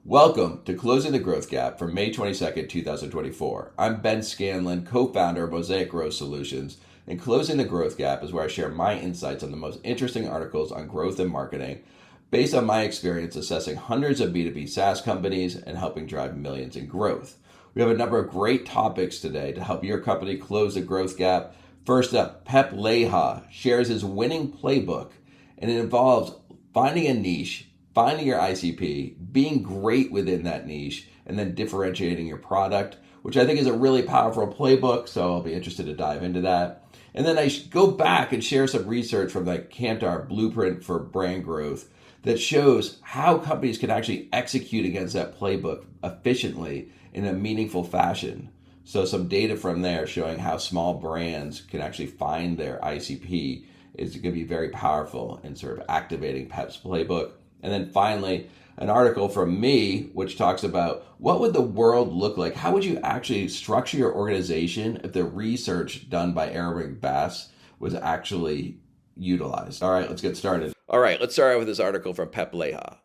Welcome to Closing the Growth Gap for May 22nd, 2024. I'm Ben Scanlon, co-founder of Mosaic Growth Solutions, and Closing the Growth Gap is where I share my insights on the most interesting articles on growth and marketing based on my experience assessing hundreds of B2B SaaS companies and helping drive millions in growth. We have a number of great topics today to help your company close the growth gap. First up, Peep Laja shares his winning playbook, and it involves finding a niche, finding your ICP, being great within that niche, and then differentiating your product, which I think is a really powerful playbook, so I'll be interested to dive into that. And then I go back and share some research from the Kantar Blueprint for Brand Growth that shows how companies can actually execute against that playbook efficiently in a meaningful fashion. So some data from there showing how small brands can actually find their ICP is going to be very powerful in sort of activating Peep's playbook. And then finally, an article from me, which talks about what would the world look like? How would you actually structure your organization if the research done by Ehrenberg-Bass was actually utilized? All right, let's get started. All right, let's start out with this article from Peep Laja.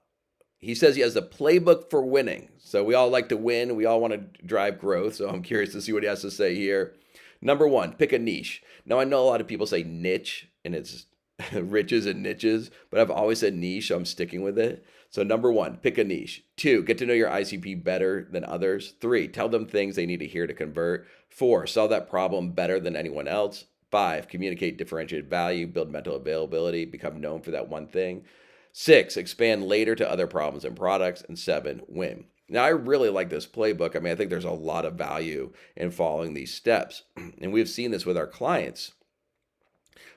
He says he has the playbook for winning. So we all like to win. We all want to drive growth. So I'm curious to see what he has to say here. Number one, pick a niche. Now, I know a lot of people say niche, and it's riches and niches, but I've always said niche, so I'm sticking with it. So number one, pick a niche. Two, get to know your ICP better than others. Three, tell them things they need to hear to convert. Four, solve that problem better than anyone else. Five, communicate differentiated value, build mental availability, become known for that one thing. Six, expand later to other problems and products. And seven, win. Now, I really like this playbook. I think there's a lot of value in following these steps. And we've seen this with our clients.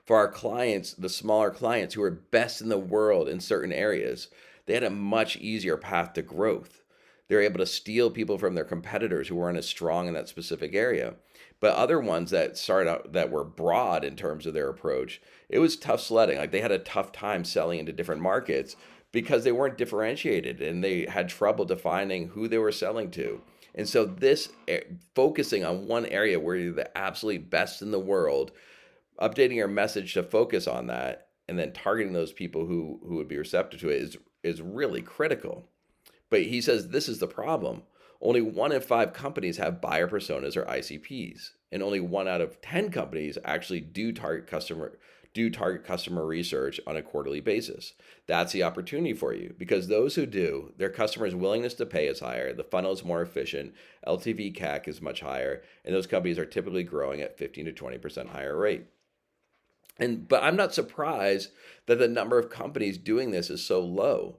For our clients, the smaller clients who are best in the world in certain areas, they had a much easier path to growth. They're able to steal people from their competitors who weren't as strong in that specific area. But other ones that started out that were broad in terms of their approach, it was tough sledding. Like they had a tough time selling into different markets because they weren't differentiated and they had trouble defining who they were selling to. And so this focusing on one area where you're the absolute best in the world, updating your message to focus on that, and then targeting those people who would be receptive to it is really critical. But he says this is the problem. Only 1 in 5 companies have buyer personas or ICPs, and only 1 out of 10 companies actually do target customer research on a quarterly basis. That's the opportunity for you, because those who do, their customers' willingness to pay is higher, the funnel is more efficient, LTV CAC is much higher, and those companies are typically growing at 15 to 20% higher rate. But I'm not surprised that the number of companies doing this is so low.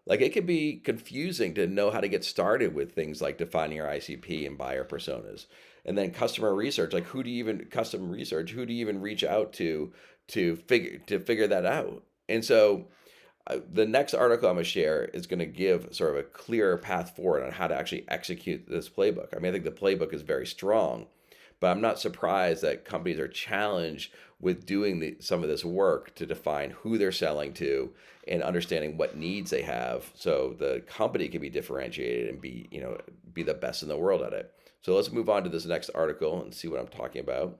Like it can be confusing to know how to get started with things like defining your ICP and buyer personas. And then customer research, like who do you even reach out to figure that out? And so the next article I'm going to share is going to give sort of a clearer path forward on how to actually execute this playbook. I think the playbook is very strong, but I'm not surprised that companies are challenged with doing some of this work to define who they're selling to and understanding what needs they have, so the company can be differentiated and be the best in the world at it. So let's move on to this next article and see what I'm talking about.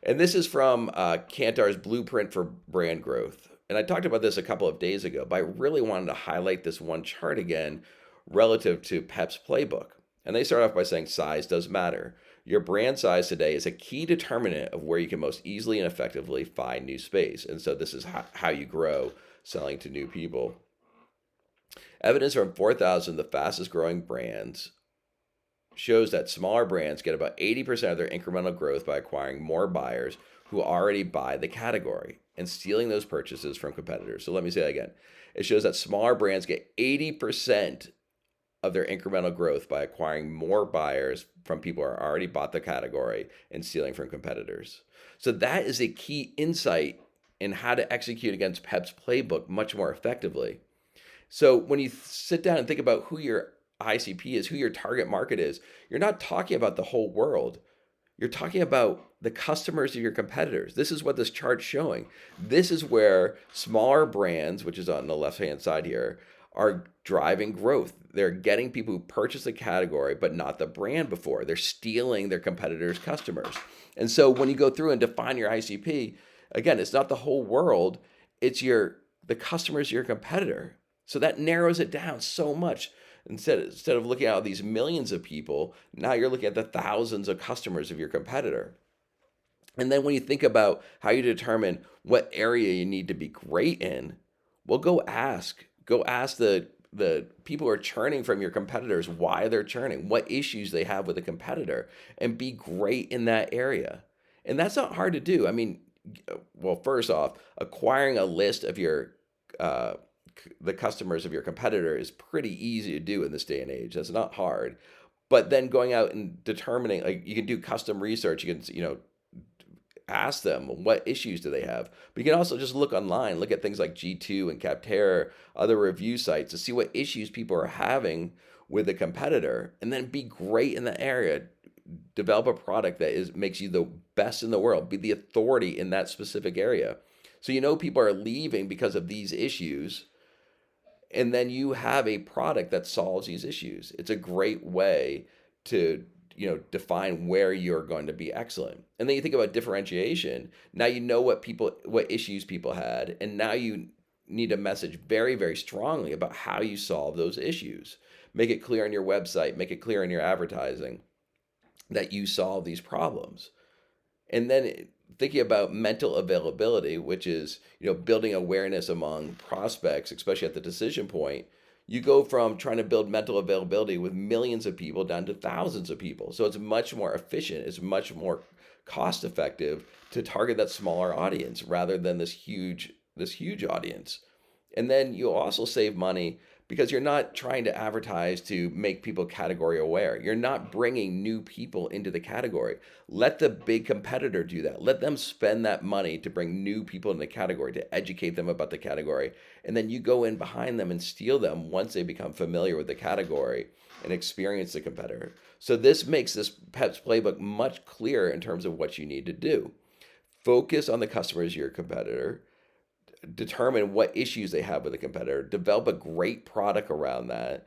And this is from Kantar's Blueprint for Brand Growth. And I talked about this a couple of days ago, but I really wanted to highlight this one chart again relative to Peep's playbook. And they start off by saying size does matter. Your brand size today is a key determinant of where you can most easily and effectively find new space. And so this is how you grow selling to new people. Evidence from 4,000 of the fastest growing brands shows that smaller brands get about 80% of their incremental growth by acquiring more buyers who already buy the category and stealing those purchases from competitors. So let me say that again. It shows that smaller brands get 80% of their incremental growth by acquiring more buyers from people who are already bought the category and stealing from competitors. So that is a key insight in how to execute against Peep's playbook much more effectively. So when you sit down and think about who your ICP is, who your target market is, you're not talking about the whole world. You're talking about the customers of your competitors. This is what this chart's showing. This is where smaller brands, which is on the left-hand side here, are driving growth. They're getting people who purchase the category, but not the brand before. They're stealing their competitors' customers. And so when you go through and define your ICP, again, it's not the whole world. It's the customers of your competitor. So that narrows it down so much. Instead of looking at all these millions of people, now you're looking at the thousands of customers of your competitor. And then when you think about how you determine what area you need to be great in, well, go ask the people who are churning from your competitors why they're churning, what issues they have with a competitor, and be great in that area. And that's not hard to do. I mean, well, first off, acquiring a list of your uh, the customers of your competitor is pretty easy to do in this day and age. That's not hard. But then going out and determining, like, you can do custom research. You can, ask them what issues do they have. But you can also just look online, look at things like G2 and Capterra, other review sites to see what issues people are having with a competitor, and then be great in the area. Develop a product that makes you the best in the world. Be the authority in that specific area. So people are leaving because of these issues, and then you have a product that solves these issues. It's a great way to define where you're going to be excellent. And then you think about differentiation. Now you know what issues people had, and now you need a message very, very strongly about how you solve those issues. Make it clear on your website, make it clear in your advertising that you solve these problems. And then thinking about mental availability, which is building awareness among prospects, especially at the decision point. You go from trying to build mental availability with millions of people down to thousands of people. So it's much more efficient. It's much more cost effective to target that smaller audience rather than this huge audience. And then you'll also save money because you're not trying to advertise to make people category aware. You're not bringing new people into the category. Let the big competitor do that. Let them spend that money to bring new people in the category, to educate them about the category. And then you go in behind them and steal them once they become familiar with the category and experience the competitor. So this makes this PEP's playbook much clearer in terms of what you need to do. Focus on the customers of your competitor. Determine what issues they have with a competitor, develop a great product around that,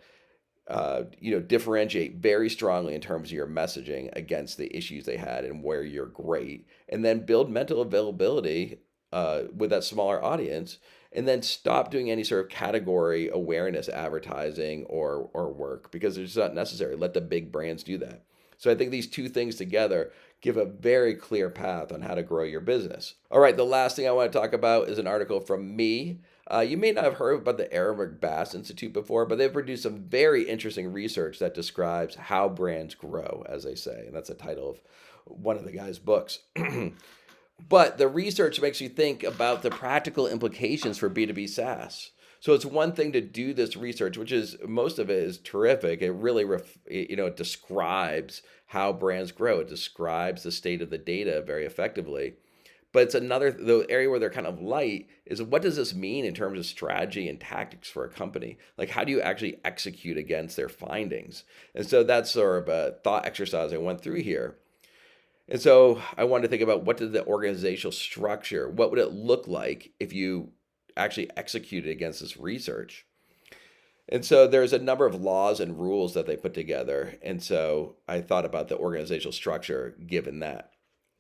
differentiate very strongly in terms of your messaging against the issues they had and where you're great, and then build mental availability with that smaller audience, and then stop doing any sort of category awareness advertising or work because it's not necessary. Let the big brands do that. So I think these two things together give a very clear path on how to grow your business. All right, the last thing I want to talk about is an article from me. You may not have heard about the Ehrenberg-Bass Institute before, but they've produced some very interesting research that describes how brands grow, as they say. And that's the title of one of the guy's books. But the research makes you think about the practical implications for B2B SaaS. So it's one thing to do this research, which is most of it is terrific. It really, it describes how brands grow. It describes the state of the data very effectively. But it's the area where they're kind of light is what does this mean in terms of strategy and tactics for a company? Like, how do you actually execute against their findings? And so that's sort of a thought exercise I went through here. And so I wanted to think about what did the organizational structure, what would it look like if you actually executed against this research? And so there's a number of laws and rules that they put together. And so I thought about the organizational structure given that.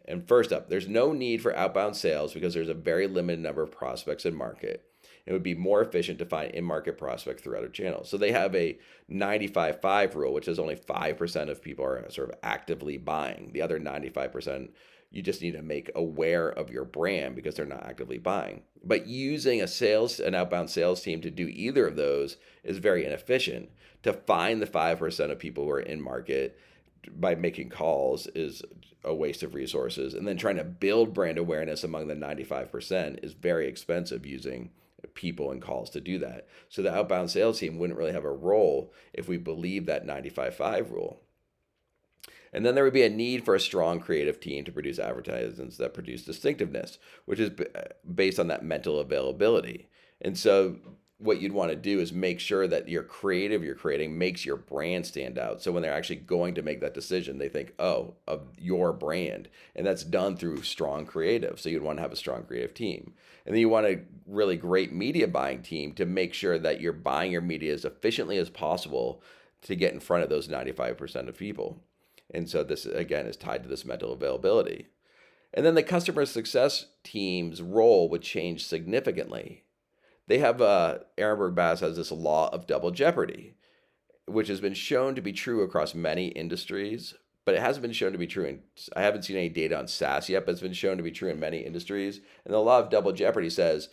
And first up, there's no need for outbound sales because there's a very limited number of prospects in market. It would be more efficient to find in-market prospects through other channels. So they have a 95-5 rule, which is only 5% of people are sort of actively buying. The other 95%, you just need to make aware of your brand because they're not actively buying. But using an outbound sales team to do either of those is very inefficient. To find the 5% of people who are in market by making calls is a waste of resources. And then trying to build brand awareness among the 95% is very expensive using people and calls to do that. So the outbound sales team wouldn't really have a role if we believe that 95-5 rule. And then there would be a need for a strong creative team to produce advertisements that produce distinctiveness, which is based on that mental availability. And so what you'd want to do is make sure that your creative you're creating makes your brand stand out. So when they're actually going to make that decision, they think, oh, of your brand. And that's done through strong creative. So you'd want to have a strong creative team. And then you want a really great media buying team to make sure that you're buying your media as efficiently as possible to get in front of those 95% of people. And so this, again, is tied to this mental availability. And then the customer success team's role would change significantly. They have Ehrenberg-Bass has this law of double jeopardy. which has been shown to be true across many industries, but it hasn't been shown to be true I haven't seen any data on SaaS yet, but it's been shown to be true in many industries. And the law of double jeopardy says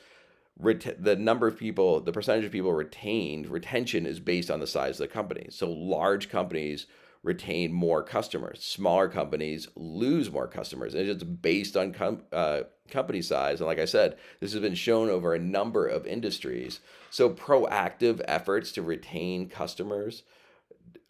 the number of people, the percentage of people retention is based on the size of the company. So large companies retain more customers. Smaller companies lose more customers. And it's based on company size. And like I said, this has been shown over a number of industries. So proactive efforts to retain customers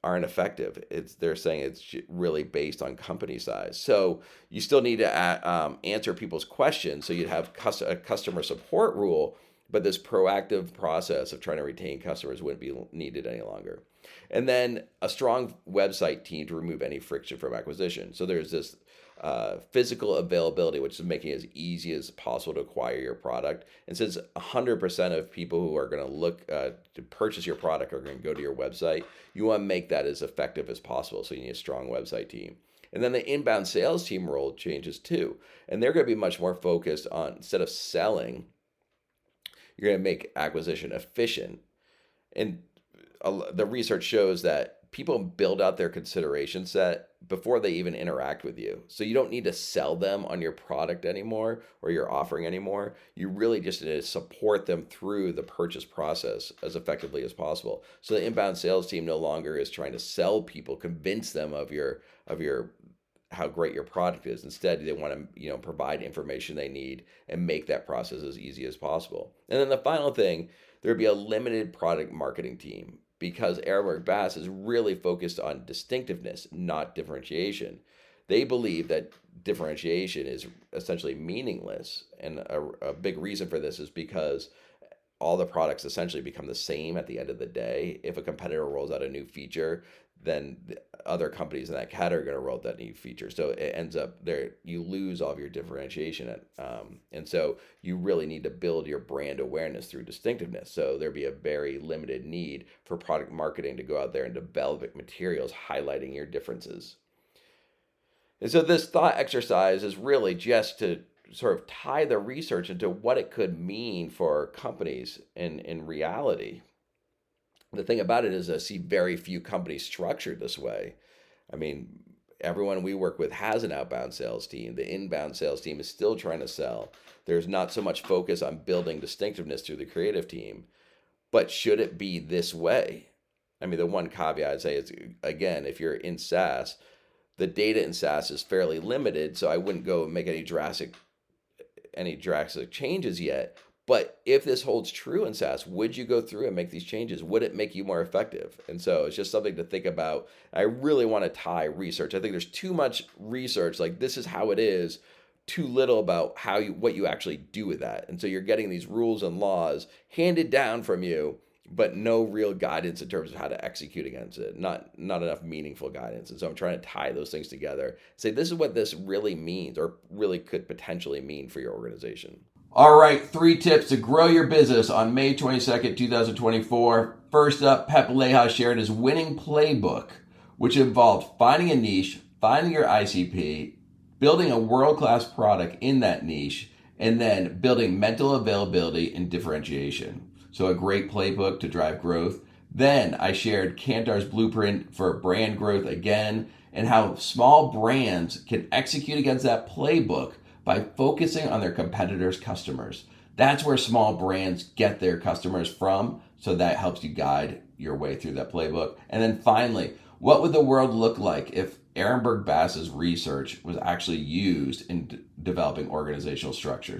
aren't effective. They're saying it's really based on company size. So you still need to answer people's questions. So you'd have a customer support rule, but this proactive process of trying to retain customers wouldn't be needed any longer. And then a strong website team to remove any friction from acquisition. So there's this physical availability, which is making it as easy as possible to acquire your product. And since 100% of people who are going to look to purchase your product are going to go to your website, you want to make that as effective as possible. So you need a strong website team. And then the inbound sales team role changes too. And they're going to be much more focused on, instead of selling, you're going to make acquisition efficient. And the research shows that people build out their consideration set before they even interact with you. So you don't need to sell them on your product anymore or your offering anymore. You really just need to support them through the purchase process as effectively as possible. So the inbound sales team no longer is trying to sell people, convince them of your how great your product is. Instead, they want to provide information they need and make that process as easy as possible. And then the final thing, there would be a limited product marketing team, because Ehrenberg-Bass is really focused on distinctiveness, not differentiation. They believe that differentiation is essentially meaningless. And a big reason for this is because all the products essentially become the same at the end of the day. If a competitor rolls out a new feature, then the other companies in that category are going to roll out that new feature. So it ends up there, you lose all of your differentiation. And so you really need to build your brand awareness through distinctiveness. So there'd be a very limited need for product marketing to go out there and develop materials highlighting your differences. And so this thought exercise is really just to sort of tie the research into what it could mean for companies in reality. The thing about it is I see very few companies structured this way. I mean, everyone we work with has an outbound sales team. The inbound sales team is still trying to sell. There's not so much focus on building distinctiveness through the creative team. But should it be this way? I mean, the one caveat I'd say is, again, if you're in SaaS, the data in SaaS is fairly limited, so I wouldn't go and make any drastic changes yet. But if this holds true in SaaS, would you go through and make these changes? Would it make you more effective? And so it's just something to think about. I really want to tie research. I think there's too much research, like this is how it is, too little about what you actually do with that. And so you're getting these rules and laws handed down from you, but no real guidance in terms of how to execute against it. Not enough meaningful guidance. And so I'm trying to tie those things together. Say this is what this really means, or really could potentially mean for your organization. All right, 3 tips to grow your business on May 22nd, 2024. First up, Peep Laja shared his winning playbook, which involved finding a niche, finding your ICP, building a world-class product in that niche, and then building mental availability and differentiation. So a great playbook to drive growth. Then I shared Kantar's blueprint for brand growth again, and how small brands can execute against that playbook by focusing on their competitors' customers. That's where small brands get their customers from, so that helps you guide your way through that playbook. And then finally, what would the world look like if Ehrenberg-Bass's research was actually used in developing organizational structures?